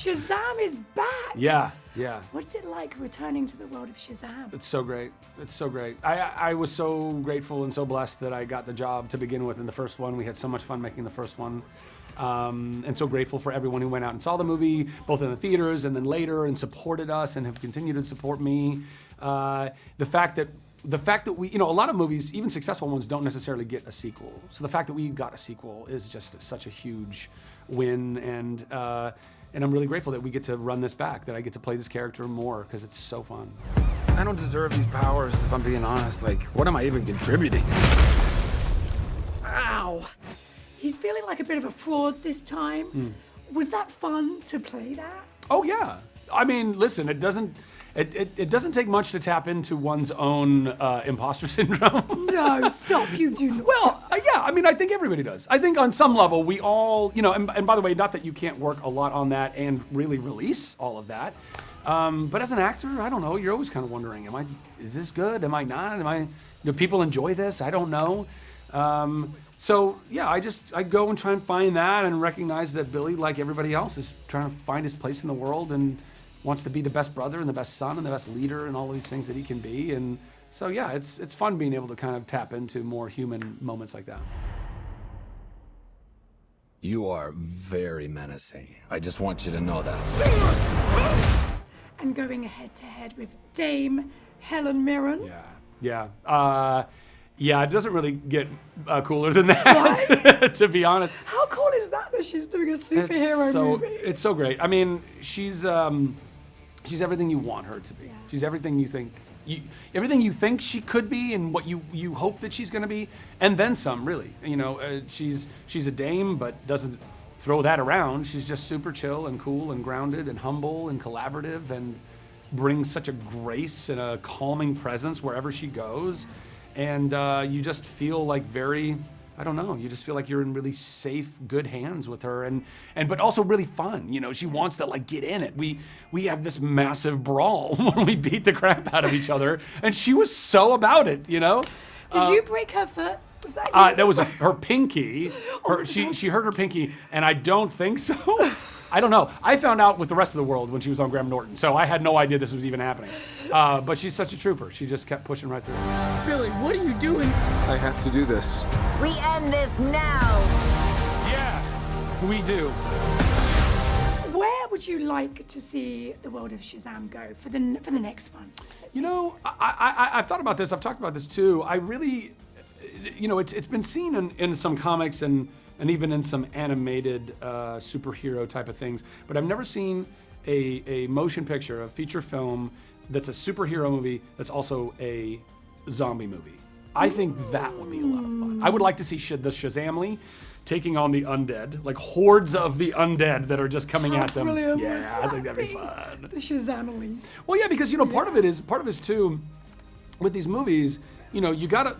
Shazam is back. Yeah. What's it like returning to the world of Shazam? It's so great. It's so great. I was so grateful and so blessed that I got the job to begin with in the first one. We had so much fun making the first one. And so grateful for everyone who went out and saw the movie, both in the theaters and then later, and supported us and have continued to support me. The fact that we, a lot of movies, even successful ones, don't necessarily get a sequel. So the fact that we got a sequel is just such a huge win, and I'm really grateful that we get to run this back, that I get to play this character more, because it's so fun. I don't deserve these powers, if I'm being honest. Like, what am I even contributing? Ow. He's feeling like a bit of a fraud this time. Was that fun to play that? Oh yeah. I mean, listen, it doesn't take much to tap into one's own imposter syndrome. No, stop, you do not. Well, yeah, I mean, I think everybody does. I think on some level we all, and by the way, not that you can't work a lot on that and really release all of that, but as an actor, I don't know, you're always kind of wondering, is this good? Am I not? Do people enjoy this? I don't know. So yeah, I go and try and find that and recognize that Billy, like everybody else, is trying to find his place in the world and wants to be the best brother and the best son and the best leader and all of these things that he can be. And so yeah, it's fun being able to kind of tap into more human moments like that. You are very menacing. I just want you to know that. And going head to head with Dame Helen Mirren. Yeah, it doesn't really get cooler than that, to be honest. How cool is that she's doing a superhero movie? It's so great. I mean, she's everything you want her to be. Yeah. She's everything everything you think she could be, and what you hope that she's going to be, and then some. Really, she's a dame, but doesn't throw that around. She's just super chill and cool and grounded and humble and collaborative, and brings such a grace and a calming presence wherever she goes. And you just feel like you just feel like you're in really safe, good hands with her, and but also really fun. She wants to get in it. We have this massive brawl when we beat the crap out of each other, and she was so about it. Did you break her foot? Was that you? That was her pinky. She hurt her pinky, and I don't think so. I don't know. I found out with the rest of the world when she was on Graham Norton, so I had no idea this was even happening. But she's such a trooper. She just kept pushing right through. Billy, what are you doing? I have to do this. We end this now. Yeah, we do. Where would you like to see the world of Shazam go for the next one? I've thought about this. I've talked about this too. I really, it's been seen in some comics and even in some animated superhero type of things, but I've never seen a motion picture, a feature film that's a superhero movie that's also a zombie movie. I think that would be a lot of fun. I would like to see the Shazamily taking on the undead, like hordes of the undead that are just coming at them. Brilliant. Yeah, I think that'd be fun. The Shazamily. Well, yeah, because part of it is too, with these movies, you gotta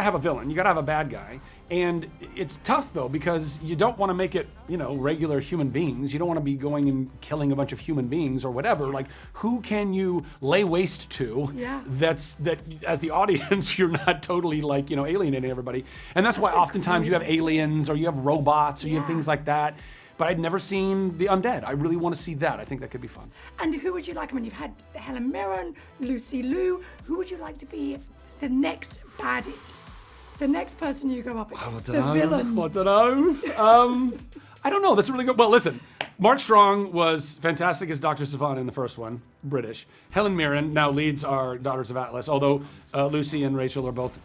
have a villain, you gotta have a bad guy, and it's tough though because you don't want to make it regular human beings. You don't want to be going and killing a bunch of human beings or whatever. Like, who can you lay waste to? Yeah. That as the audience you're not totally alienating everybody, and that's why oftentimes you have aliens or you have robots or you have things like that. But I'd never seen the undead. I really want to see that. I think that could be fun. And who would you like? I mean, you've had Helen Mirren, Lucy Liu. Who would you like to be the next baddie? The next person you go up against, the villain. I don't know. I don't know. That's really good. Well, listen, Mark Strong was fantastic as Dr. Savannah in the first one, British. Helen Mirren now leads our Daughters of Atlas, although Lucy and Rachel are both,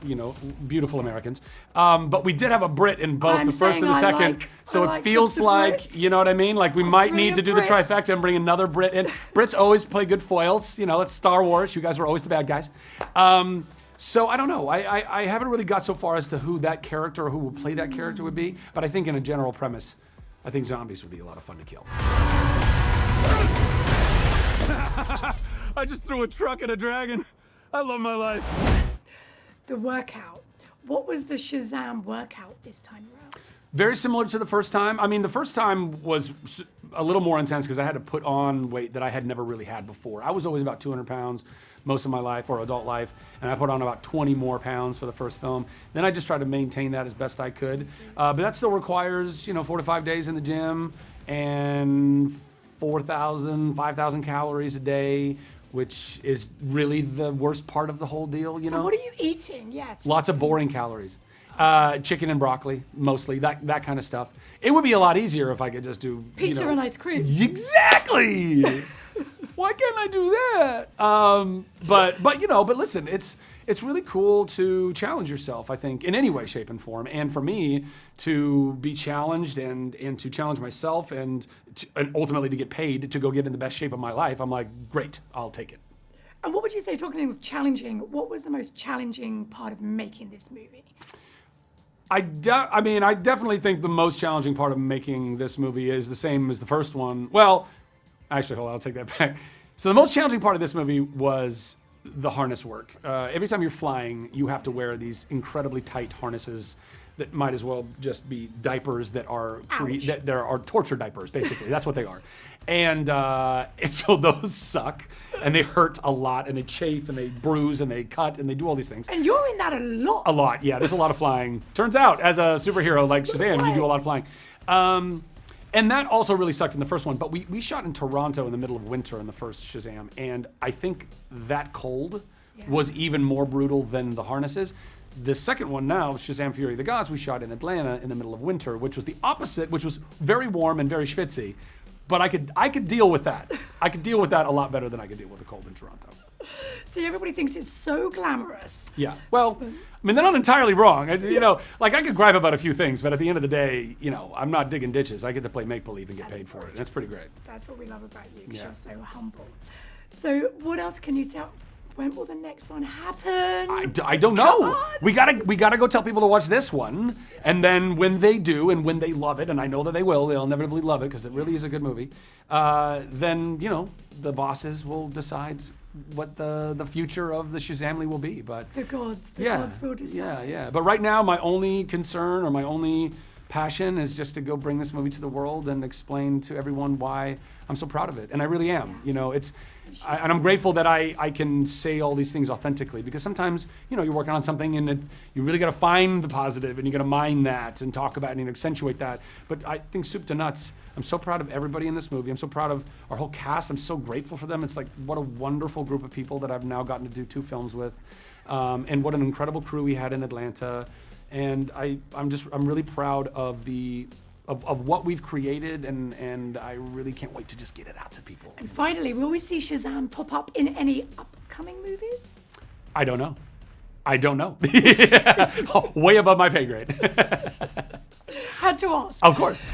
beautiful Americans. But we did have a Brit in both the first and the second, so it feels like, you know what I mean? Like we might need to do the trifecta and bring another Brit in. Brits always play good foils. It's Star Wars. You guys were always the bad guys. So I don't know. I haven't really got so far as to who that character or who will play that character would be. But I think in a general premise, I think zombies would be a lot of fun to kill. I just threw a truck at a dragon. I love my life. The workout. What was the Shazam workout this time around? Very similar to the first time. I mean, the first time was a little more intense because I had to put on weight that I had never really had before. I was always about 200 pounds most of my life, or adult life, and I put on about 20 more pounds for the first film. Then I just tried to maintain that as best I could. But that still requires, 4 to 5 days in the gym and 4,000, 5,000 calories a day, which is really the worst part of the whole deal, you know? So what are you eating? Yeah. Lots of boring calories. Chicken and broccoli, mostly, that kind of stuff. It would be a lot easier if I could just do Pizza and ice cream. Exactly. Why can't I do that? But listen, it's really cool to challenge yourself, I think, in any way, shape, and form. And for me, to be challenged and to challenge myself and ultimately to get paid to go get in the best shape of my life, I'm like, great, I'll take it. And what would you say, talking of challenging, what was the most challenging part of making this movie? I definitely think the most challenging part of making this movie is the same as the first one. Well, actually, hold on, I'll take that back. So the most challenging part of this movie was the harness work. Every time you're flying, you have to wear these incredibly tight harnesses that might as well just be diapers that are torture diapers, basically. That's what they are. And so those suck, and they hurt a lot, and they chafe, and they bruise, and they cut, and they do all these things. And you're in that a lot. A lot, yeah. There's a lot of flying. Turns out, as a superhero like Shazam, you do a lot of flying. And that also really sucked in the first one. But we shot in Toronto in the middle of winter in the first Shazam, and I think that cold was even more brutal than the harnesses. The second one now, Shazam! Fury of the Gods, we shot in Atlanta in the middle of winter, which was the opposite, which was very warm and very schwitzy. But I could deal with that. I could deal with that a lot better than I could deal with the cold in Toronto. See, everybody thinks it's so glamorous. Yeah. Well, I mean, they're not entirely wrong. You know, like I could gripe about a few things, but at the end of the day, you know, I'm not digging ditches. I get to play make-believe and get paid for it. And that's pretty great. That's what we love about you, because you're so humble. So what else can you tell? When will the next one happen? I don't know. We gotta go tell people to watch this one, and then when they do, and when they love it, and I know that they will, they'll inevitably love it because it really is a good movie. Then you know the bosses will decide what the future of the Shazamily will be. But the gods will decide. Yeah. But right now, my only concern or my only passion is just to go bring this movie to the world and explain to everyone why I'm so proud of it, and I really am. You know, and I'm grateful that I can say all these things authentically, because sometimes, you know, you're working on something and you really got to find the positive and you got to mine that and talk about it and accentuate that. But I think soup to nuts, I'm so proud of everybody in this movie. I'm so proud of our whole cast. I'm so grateful for them. It's like, what a wonderful group of people that I've now gotten to do 2 films with. And what an incredible crew we had in Atlanta. And I'm really proud of what we've created, and I really can't wait to just get it out to people. And finally, will we see Shazam pop up in any upcoming movies? I don't know. Way above my pay grade. Had to ask. Of course.